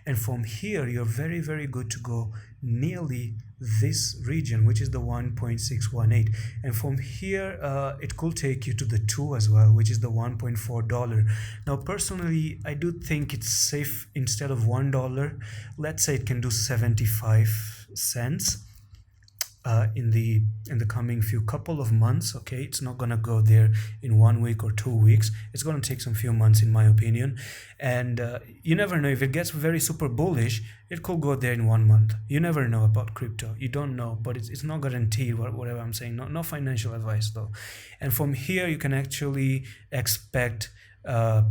and from here you're very, very good to go nearly this region, which is the 1.618, and from here it could take you to the 2 as well, which is the $1.4. Now personally, I do think it's safe. Instead of $1, let's say it can do 75 cents in the coming couple of months. Okay, it's not gonna go there in 1 week or 2 weeks. It's gonna take some few months, in my opinion. And you never know, if it gets very super bullish, it could go there in 1 month. You never know about crypto. You don't know, but it's not guaranteed. Whatever I'm saying, no financial advice though. And from here, you can actually expect a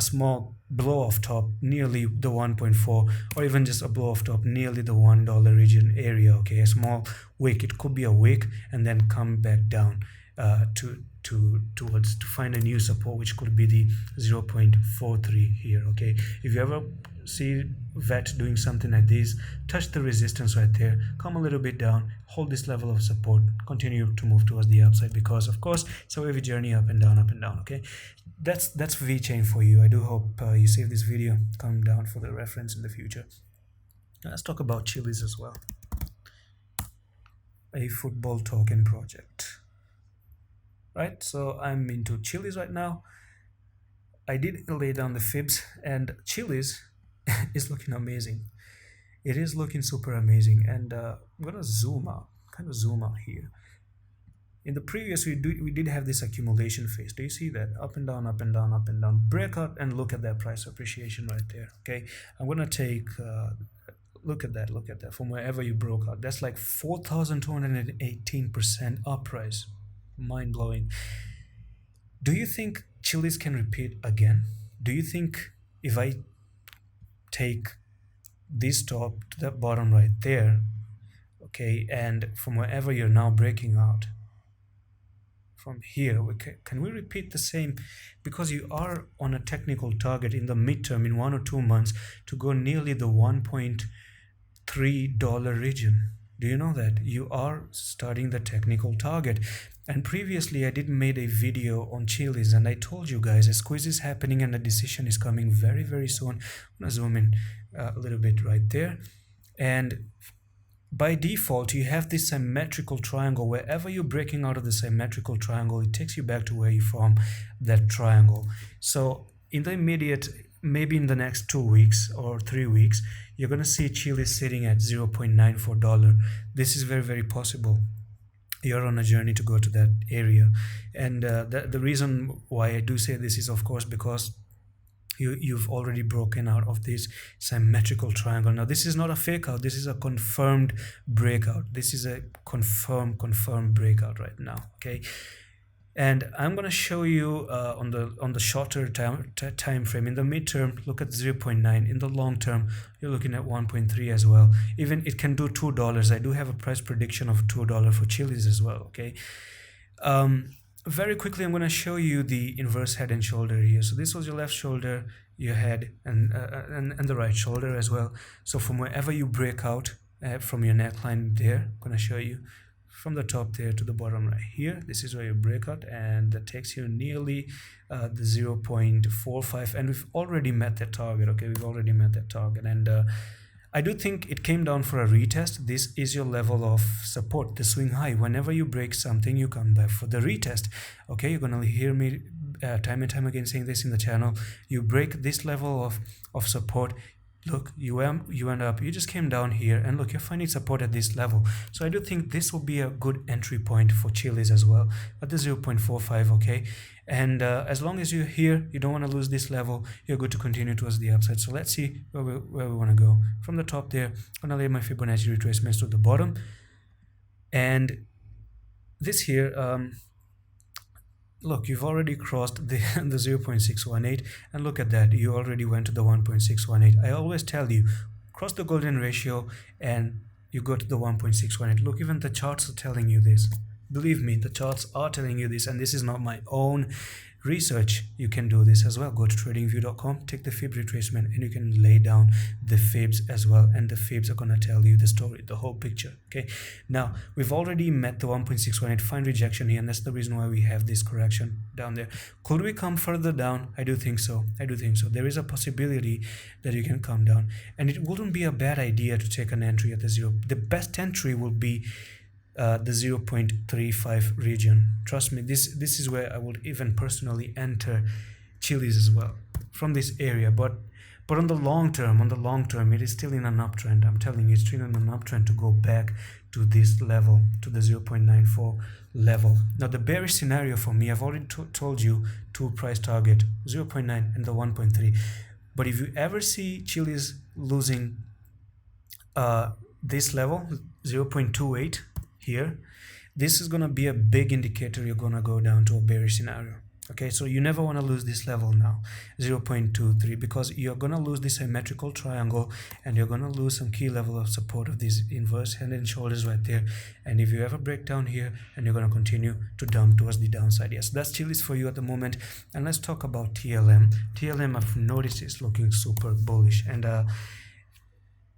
small blow off top nearly the 1.4, or even just a blow off top nearly the $1 region area. Okay, a small wick. It could be a wick and then come back down to find a new support, which could be the 0.43 here. Okay, if you ever see VET doing something like this, touch the resistance right there, come a little bit down, hold this level of support, continue to move towards the upside, because of course it's a wavy journey up and down. Okay, that's VeChain for you. I do hope you save this video, come down for the reference in the future. Now let's talk about Chiliz as well, a football token project. Right, so I'm into Chiliz right now. I did lay down the fibs, and Chiliz is looking amazing. It is looking super amazing, and I'm gonna zoom out here. In the previous, we did have this accumulation phase. Do you see that? Up and down, up and down, up and down. Breakout, and look at that price appreciation right there. Okay, I'm gonna take look at that from wherever you broke out. That's like 4,218% uprise. Mind blowing. Do you think Chiliz can repeat again? Do you think if I take this top to the bottom right there, okay, and from wherever you're now breaking out, from here, can we repeat the same? Because you are on a technical target in the midterm, in 1 or 2 months, to go nearly the $1.3 region. Do you know that? You are starting the technical target. And previously I did made a video on Chiliz, and I told you guys a squeeze is happening and a decision is coming very, very soon. I'm gonna zoom in a little bit right there. And by default, you have this symmetrical triangle. Wherever you're breaking out of the symmetrical triangle, it takes you back to where you formed that triangle. So in the immediate, maybe in the next 2 weeks or 3 weeks, you're going to see Chiliz sitting at $0.94. This is very, very possible. You're on a journey to go to that area. And the reason why I do say this is, of course, because you've already broken out of this symmetrical triangle. Now this is not a fake out, this is a confirmed breakout. This is a confirmed breakout right now. Okay, and I'm going to show you on the shorter time frame. In the midterm, look at 0.9. In the long term, you're looking at 1.3 as well. Even it can do $2. I do have a price prediction of $2 for Chiliz as well. Okay, very quickly I'm going to show you the inverse head and shoulder here. So this was your left shoulder, your head, and the right shoulder as well. So from wherever you break out from your neckline there, I'm going to show you from the top there to the bottom right here. This is where you break out, and that takes you nearly the 0.45, and we've already met that target. Okay, we've already met that target, and I do think it came down for a retest. This is your level of support, the swing high. Whenever you break something, you come back for the retest. Okay, you're gonna hear me time and time again saying this in the channel. You break this level of support, look, you went up, you just came down here, and look, you're finding support at this level. So I do think this will be a good entry point for Chiliz as well at the 0.45. okay, and as long as you're here, you don't want to lose this level, you're good to continue towards the upside. So let's see where we want to go. From the top there, I'm gonna lay my Fibonacci retracements to the bottom, and this here, look, you've already crossed the 0.618, and look at that, you already went to the 1.618. I always tell you, cross the golden ratio and you go to the 1.618. Look, even the charts are telling you this. Believe me, the charts are telling you this, and this is not my own research. You can do this as well. Go to tradingview.com, take the fib retracement, and you can lay down the fibs as well, and the fibs are going to tell you the story, the whole picture. Okay, now we've already met the 1.618, fine rejection here, and that's the reason why we have this correction down there. Could we come further down? I do think so. There is a possibility that you can come down, and it wouldn't be a bad idea to take an entry at the zero. The best entry will be the 0.35 region. Trust me, this is where I would even personally enter Chiliz as well, from this area. But on the long term, it is still in an uptrend. I'm telling you, it's still in an uptrend to go back to this level, to the 0.94 level. Now the bearish scenario for me, I've already told you, two price target, 0.9 and the 1.3. But if you ever see Chiliz losing this level, 0.28 here, this is going to be a big indicator you're going to go down to a bearish scenario. Okay, so you never want to lose this level now, 0.23, because you're going to lose this symmetrical triangle, and you're going to lose some key level of support of these inverse head and shoulders right there. And if you ever break down here, and you're going to continue to dump towards the downside. Yes, that's Chiliz for you at the moment. And let's talk about TLM. TLM, I've noticed, is looking super bullish, and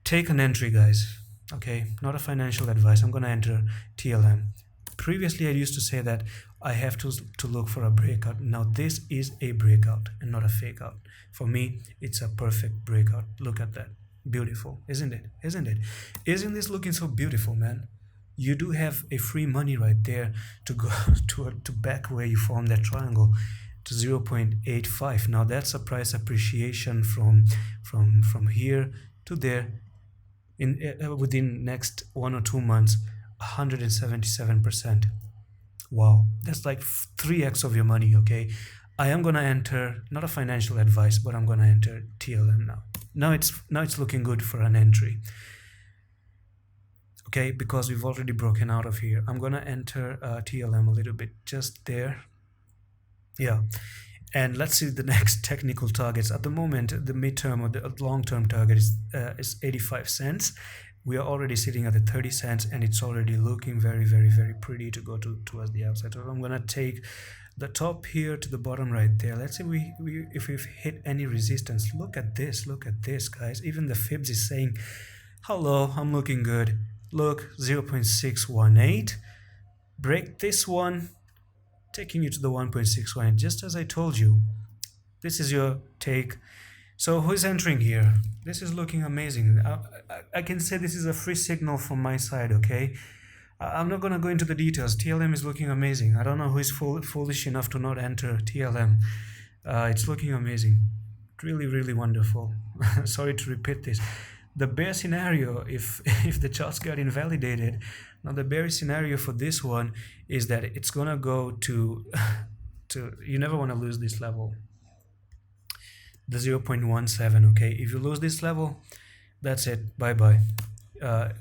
take an entry, guys. Okay, not a financial advice. I'm going to enter TLM. Previously, I used to say that I have to look for a breakout. Now, this is a breakout and not a fake out. For me, it's a perfect breakout. Look at that. Beautiful, isn't it? Isn't it? Isn't this looking so beautiful, man? You do have a free money right there to go to back where you formed that triangle to 0.85. Now, that's a price appreciation from here to there. Within next 1 or 2 months, 177%. Wow, that's like 3x of your money. Okay, I am gonna enter, not a financial advice, but I'm gonna enter TLM now. Now it's looking good for an entry. Okay, because we've already broken out of here. I'm gonna enter TLM a little bit just there. Yeah. And let's see the next technical targets. At the moment, the midterm or the long-term target is 85 cents. We are already sitting at the 30 cents, and it's already looking very, very, very pretty to go towards the upside. So I'm going to take the top here to the bottom right there. Let's see if we've hit any resistance. Look at this, guys. Even the fibs is saying, hello, I'm looking good. Look, 0.618. Break this one, taking you to the 1.61, just as I told you. This is your take. So who's entering here? This is looking amazing. I can say this is a free signal from my side, okay? I'm not going to go into the details. TLM is looking amazing. I don't know who is foolish enough to not enter TLM. It's looking amazing. Really, really wonderful. Sorry to repeat this. The bear scenario, if the charts got invalidated, now the bearish scenario for this one is that it's gonna go to you never want to lose this level. the 0.17. Okay, if you lose this level, that's it, bye bye.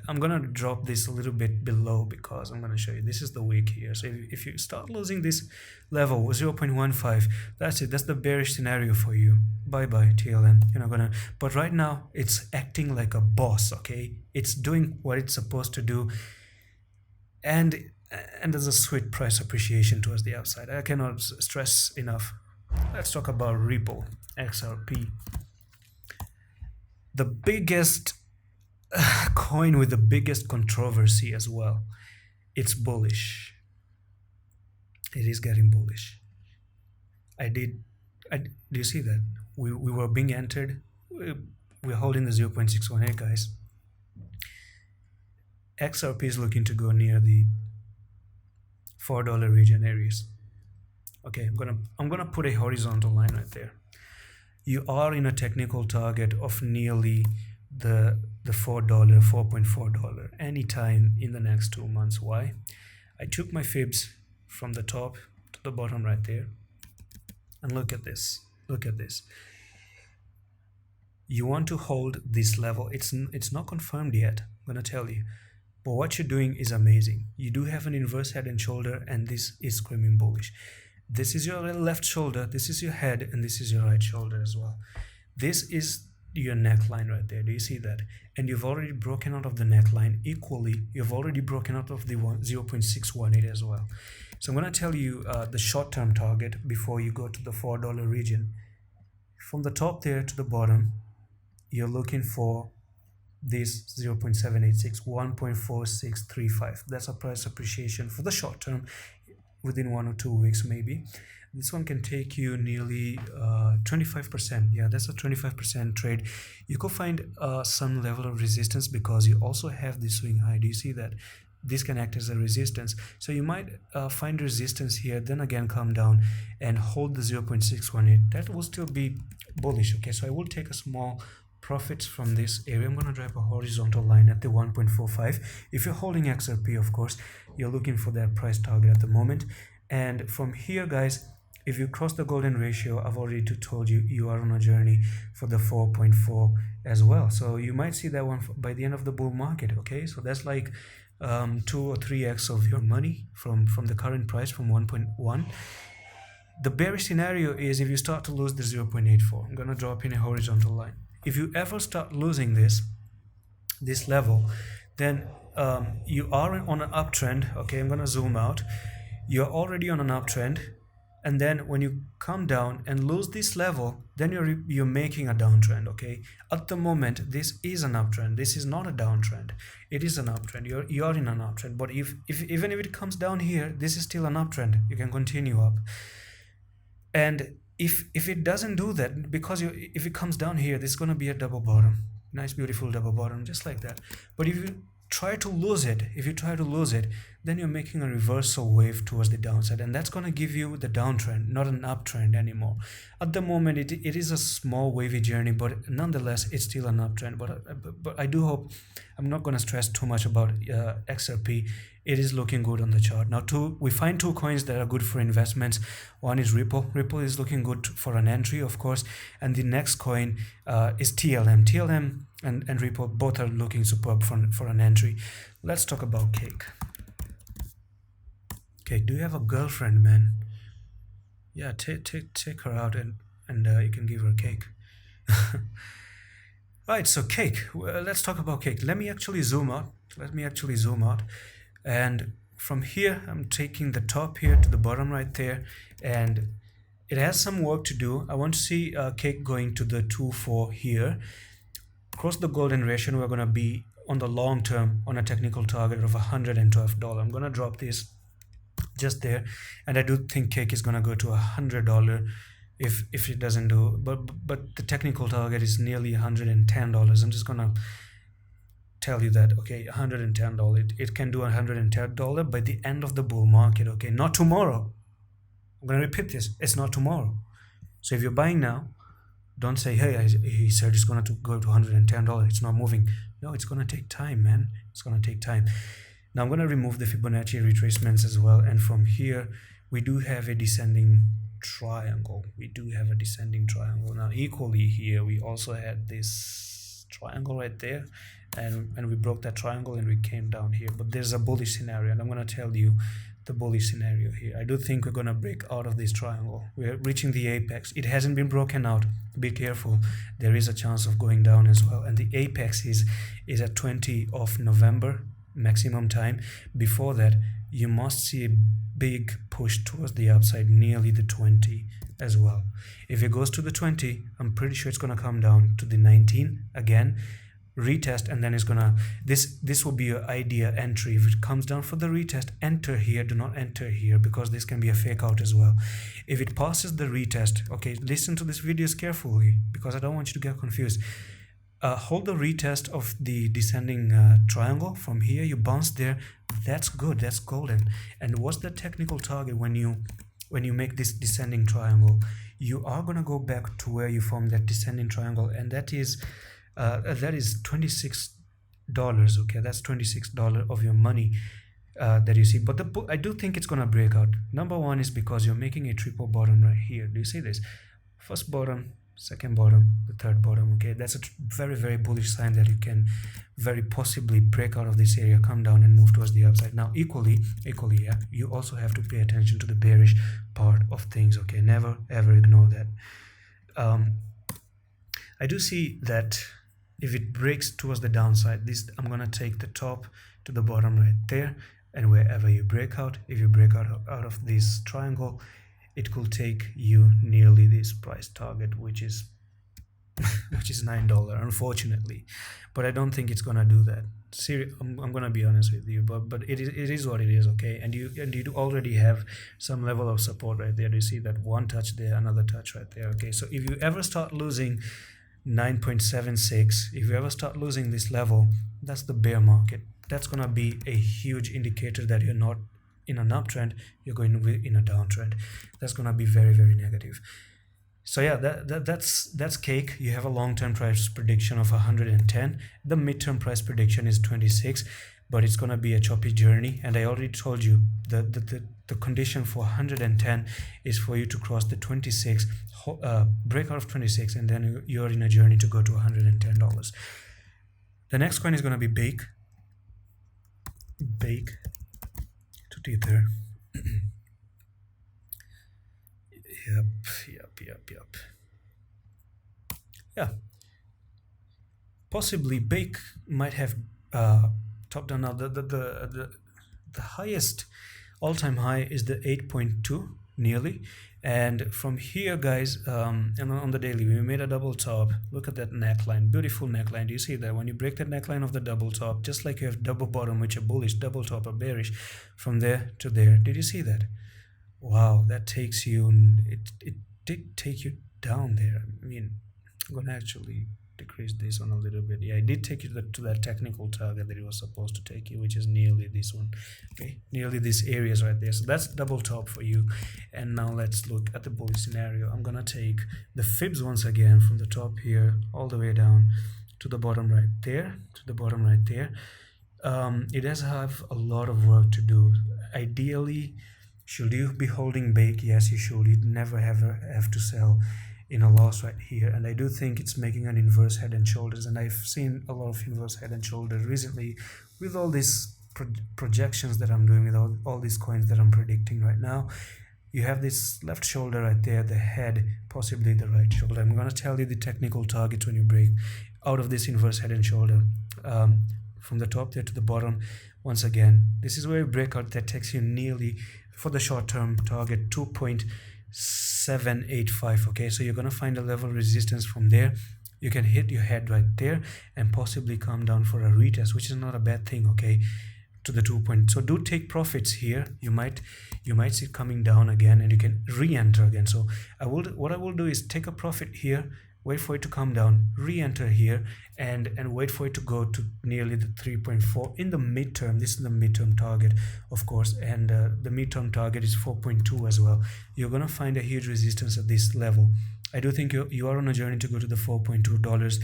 I'm gonna drop this a little bit below because I'm gonna show you this is the wick here. So if you start losing this level 0.15, that's it, that's the bearish scenario for you. Bye bye TLM. You're not gonna, but right now it's acting like a boss. Okay, it's doing what it's supposed to do, and there's a sweet price appreciation towards the upside. I cannot stress enough. Let's talk about Ripple XRP, the biggest coin with the biggest controversy as well. It's bullish. It is getting bullish. Do you see that? We were being entered. We're holding the 0.618, guys. XRP is looking to go near the $4 region areas. Okay, I'm gonna put a horizontal line right there. You are in a technical target of nearly the $4.4 anytime in the next 2 months. Why? I took my fibs from the top to the bottom right there, and look at this. Look at this. You want to hold this level. It's not confirmed yet, I'm gonna tell you, but what you're doing is amazing. You do have an inverse head and shoulder, and this is screaming bullish. This is your left shoulder, this is your head, and this is your right shoulder as well. This is your neckline right there. Do you see that? And you've already broken out of the neckline. Equally, you've already broken out of the 0.618 as well. So I'm going to tell you the short-term target before you go to the $4 region. From the top there to the bottom, you're looking for this 0.786, 1.4635. That's a price appreciation for the short term, within 1 or 2 weeks maybe. This one can take you nearly 25%. Yeah, that's a 25% trade. You could find some level of resistance because you also have this swing high. Do you see that? This can act as a resistance. So you might find resistance here, then again come down and hold the 0.618. That will still be bullish. Okay, so I will take a small profits from this area. I'm going to drive a horizontal line at the 1.45. If you're holding XRP, of course, you're looking for that price target at the moment. And from here, guys, if you cross the golden ratio, I've already told you, you are on a journey for the 4.4 as well. So you might see that one by the end of the bull market. Okay, so that's like 2 or 3x of your money from the current price, from 1.1. The bearish scenario is if you start to lose the 0.84. I'm going to drop in a horizontal line. If you ever start losing this level, then you are on an uptrend. Okay, I'm going to zoom out. You're already on an uptrend, and then when you come down and lose this level, then you're making a downtrend. Okay, at the moment this is an uptrend. This is not a downtrend. It is an uptrend. You're in an uptrend. But if even if it comes down here, this is still an uptrend. You can continue up. And if it doesn't do that, because if it comes down here, this is going to be a double bottom, nice beautiful double bottom, just like that. But if you try to lose it, then you're making a reversal wave towards the downside, and that's going to give you the downtrend, not an uptrend anymore. At the moment it is a small wavy journey, but nonetheless it's still an uptrend. But I do hope, I'm not going to stress too much about XRP. It is looking good on the chart. Now we find 2 coins that are good for investments. One is Ripple. Ripple is looking good for an entry, of course, and the next coin is TLM. TLM and Ripple both are looking superb for an entry. Let's talk about Cake. Okay, do you have a girlfriend, man? Yeah, take her out and you can give her a cake. Right, so Cake. Let's talk about Cake. Let me actually zoom out. And from here, I'm taking the top here to the bottom right there, and it has some work to do. I want to see Cake going to the 2.4 here. Across the golden ratio, we're going to be on the long term on a technical target of $112. I'm going to drop this just there, and I do think Cake is going to go to $100 if it doesn't do, but the technical target is nearly $110. I'm just going to tell you that. Okay, $110. It can do $110 by the end of the bull market. Okay, not tomorrow. I'm going to repeat this. It's not tomorrow. So if you're buying now, don't say, hey, he said it's going to go to $110. It's not moving. No, it's going to take time, man. It's going to take time. Now I'm going to remove the Fibonacci retracements as well, and from here we do have a descending triangle. Now equally here we also had this triangle right there, and we broke that triangle and we came down here. But there's a bullish scenario, and I'm going to tell you the bullish scenario here. I do think we're going to break out of this triangle. We're reaching the apex. It hasn't been broken out. Be careful. There is a chance of going down as well, and the apex is at 20 of November maximum time. Before that, you must see a big push towards the upside, nearly the 20 as well. If it goes to the 20, I'm pretty sure it's going to come down to the 19 again, retest, and then it's gonna, this will be your idea entry. If it comes down for the retest, enter here. Do not enter here, because this can be a fake out as well. If it passes the retest, okay, listen to this videos carefully, because I don't want you to get confused. Hold the retest of the descending triangle. From here you bounce there. That's good, that's golden. And what's the technical target when you make this descending triangle? You are gonna go back to where you formed that descending triangle, and that is $26. Okay, that's $26 of your money that you see. But I do think it's gonna break out. Number one is because you're making a triple bottom right here. Do you see this? First bottom, second bottom, the third bottom. Okay, that's a very, very bullish sign that you can very possibly break out of this area, come down and move towards the upside. Now equally, yeah, you also have to pay attention to the bearish part of things. Okay, never ever ignore that. I do see that if it breaks towards the downside, this, I'm gonna take the top to the bottom right there, and wherever you break out, if you break out of this triangle, it could take you nearly this price target, which is $9, unfortunately. But I don't think it's gonna do that. I'm gonna be honest with you, but it is what it is. Okay, and you do already have some level of support right there. Do you see that one touch there, another touch right there? Okay, so if you ever start losing 9.76, if you ever start losing this level, that's the bear market. That's gonna be a huge indicator that you're not in an uptrend, you're going to be in a downtrend. That's gonna be very, very negative. So yeah, that's cake. You have a long-term price prediction of 110. The midterm price prediction is 26, but it's gonna be a choppy journey. And I already told you that the condition for 110 is for you to cross the 26, break out of 26, and then you're in a journey to go to $110. The next coin is gonna be Bake to Tether. Yep. Yeah, possibly Bake might have topped down. Now the highest all-time high is the 8.2 nearly, and from here, guys, and on the daily we made a double top. Look at that neckline, beautiful neckline. Do you see that? When you break that neckline of the double top, just like you have double bottom, which are bullish, double top or bearish, from there to there. Did you see that? Wow, that takes you, it did take you down there. I mean, I'm gonna actually decrease this one a little bit. Yeah, it did take you to that technical target that it was supposed to take you, which is nearly this one. Okay, nearly these areas right there. So that's double top for you. And now let's look at the bullish scenario. I'm gonna take the fibs once again from the top here all the way down to the bottom right there, it does have a lot of work to do. Ideally, should you be holding Bake? Yes, you should. You'd never ever have to sell in a loss right here. And I do think it's making an inverse head and shoulders, and I've seen a lot of inverse head and shoulders recently with all these projections that I'm doing, with all these coins that I'm predicting right now. You have this left shoulder right there, the head, possibly the right shoulder. I'm going to tell you the technical targets when you break out of this inverse head and shoulder. From the top there to the bottom, once again, this is where you break out. That takes you nearly, for the short term target, 2.785. okay, so you're going to find a level resistance from there. You can hit your head right there and possibly come down for a retest, which is not a bad thing, okay, to the 2 point. So do take profits here. You might see it coming down again, and you can re-enter again. So what I will do is take a profit here, wait for it to come down, re-enter here, and wait for it to go to nearly the 3.4 in the midterm. This is the midterm target, of course, and the midterm target is 4.2 as well. You're gonna find a huge resistance at this level. I do think you are on a journey to go to the $4.2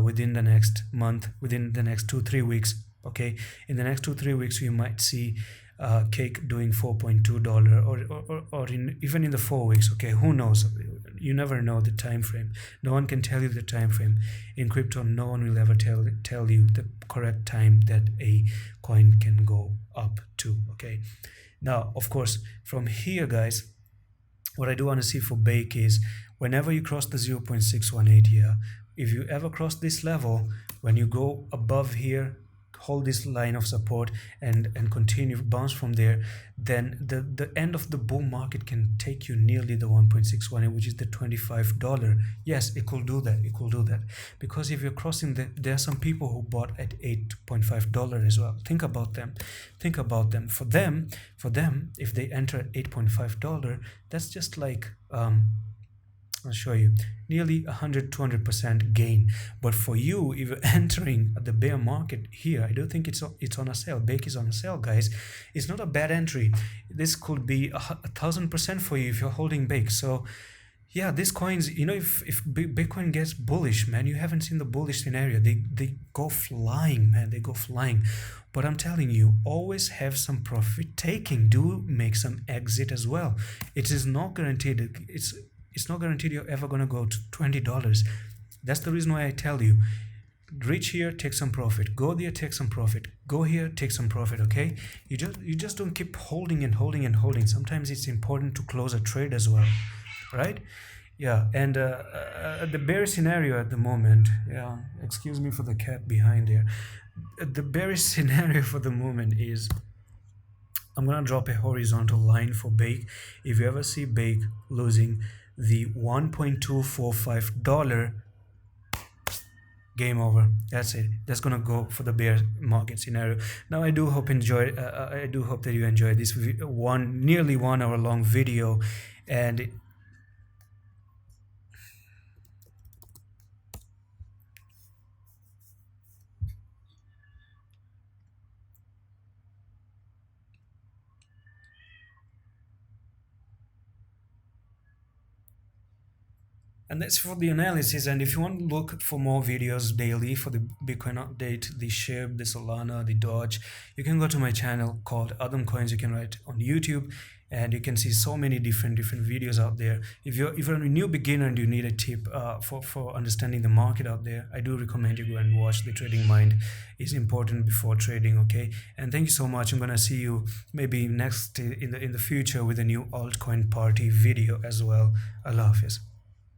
within the next month, within the next 2-3 weeks, Okay, in the next 2-3 weeks we might see cake doing $4.2, or even in the 4 weeks. Okay, who knows? You never know the time frame. No one can tell you the time frame in crypto. No one will ever tell you the correct time that a coin can go up to. Okay, now of course from here, guys, what I do want to see for Bake is whenever you cross the 0.618 here, if you ever cross this level, when you go above here, hold this line of support and continue bounce from there, then the end of the bull market can take you nearly the 1.618, which is the $25. Yes, it could do that. It could do that because if you're crossing there are some people who bought at $8.5 as well. Think about them. Think about them. For them, if they enter at $8.5, that's just like I'll show you nearly 100-200% gain. But for you, if you're entering the bear market here, I don't think it's on a sale. Bake is on a sale, guys. It's not a bad entry. This could be 1,000% for you if you're holding Bake. So yeah, these coins, you know, if Bitcoin gets bullish, man, you haven't seen the bullish scenario. They go flying, man. They go flying. But I'm telling you, always have some profit taking. Do make some exit as well. It is not guaranteed. It's not guaranteed you're ever going to go to $20. That's the reason why I tell you, reach here, take some profit. Go there, take some profit. Go here, take some profit, okay? You just don't keep holding and holding and holding. Sometimes it's important to close a trade as well, right? Yeah, and the bearish scenario at the moment, yeah, excuse me for the cat behind there. The bearish scenario for the moment is, I'm going to drop a horizontal line for Bake. If you ever see Bake losing the $1.245, game over. That's it. That's gonna go for the bear market scenario. Now I do hope that you enjoyed this nearly 1 hour long video, and that's for the analysis. And if you want to look for more videos daily for the Bitcoin update, the SHIB, the Solana, the Doge, you can go to my channel called Adam Coins. You can write on YouTube, and you can see so many different videos out there. If you're a new beginner and you need a tip for understanding the market out there, I do recommend you go and watch the Trading Mind. It's important before trading, okay? And thank you so much. I'm gonna see you maybe next in the future with a new altcoin party video as well. Allah Hafiz.